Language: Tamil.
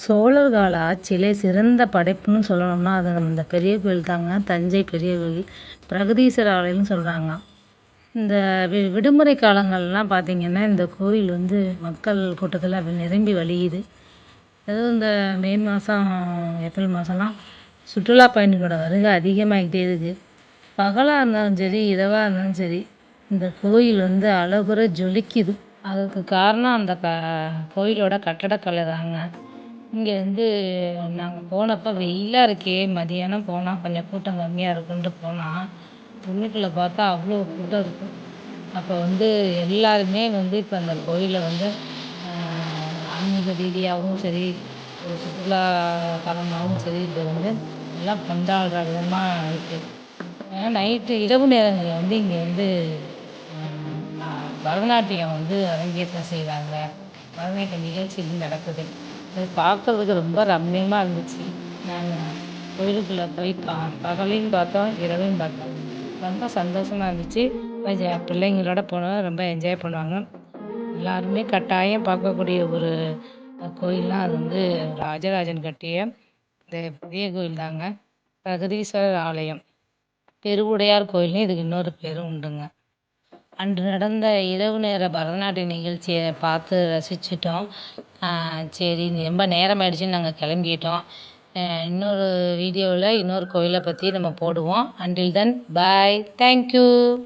சோழர் கால ஆட்சியிலே சிறந்த படைப்புன்னு சொல்லணும்னா அது இந்த பெரிய கோயில் தாங்க. தஞ்சை பெரிய கோயில் பிரகதீஸ்வரர் ஆலயம்னு சொல்கிறாங்க. இந்த விடுமுறை காலங்கள்லாம் பார்த்திங்கன்னா இந்த கோயில் வந்து மக்கள் கூட்டத்தில் நிரம்பி வழியுது. அதுவும் இந்த மே மாதம் ஏப்ரல் மாதம்லாம் சுற்றுலா பயணிகளோட வருகை அதிகமாகிட்டே இருக்குது. பகலாக இருந்தாலும் சரி இரவாக இருந்தாலும் சரி இந்த கோயில் வந்து அழகுற ஜொலிக்குது. அதுக்கு காரணம் அந்த கோயிலோட கட்டடக்கலை தாங்க. இங்கே வந்து நாங்கள் போனப்போ வெயிலாக இருக்கே, மதியானம் போனால் கொஞ்சம் கூட்டம் கம்மியாக இருக்குன்ட்டு போனால் உள்ளுக்குள்ளே பார்த்தா அவ்வளோ கூட்டம் இருக்கும். அப்போ வந்து எல்லாருமே வந்து இப்போ அந்த கோயிலை வந்து ஆன்மீக ரீதியாகவும் சரி, ஒரு சுற்றுலா தலமாகவும் சரி, இப்போ வந்து எல்லாம் கொண்டாடுற விதமாக இருக்குது. ஏன்னா நைட்டு இரவு நேரங்களில் வந்து இங்கே வந்து பரதநாட்டியம் வந்து அரங்கேற்றம் செய்கிறாங்க. பரதநாட்டிய நிகழ்ச்சி நடக்குது. அது பார்க்கறதுக்கு ரொம்ப ரம்மியமாக இருந்துச்சு. நாங்கள் கோயிலுக்குள்ளே போய் பகலையும் பார்த்தோம், இரவையும் பார்த்தோம். ரொம்ப சந்தோஷமாக இருந்துச்சு. பிள்ளைங்களோட போனால் ரொம்ப என்ஜாய் பண்ணுவாங்க. எல்லாருமே கட்டாயம் பார்க்கக்கூடிய ஒரு கோயில்னால் அது வந்து ராஜராஜன் கட்டிய இந்த பெரிய கோயில் தாங்க. பிரகதீஸ்வரர் ஆலயம். பெருவுடையார் கோயில்னு இதுக்கு இன்னொரு பேரும் உண்டுங்க. அன்று நடந்த இரவு நேர பரதநாட்டிய நிகழ்ச்சியை பார்த்து ரசிச்சிட்டோம். சரி ரொம்ப நேரம் ஆயிடுச்சுன்னு நாங்கள் கிளம்பிட்டோம். இன்னொரு வீடியோவில் இன்னொரு கோயிலை பற்றி நம்ம போடுவோம். அன்டில் தென் பாய், தேங்க்யூ.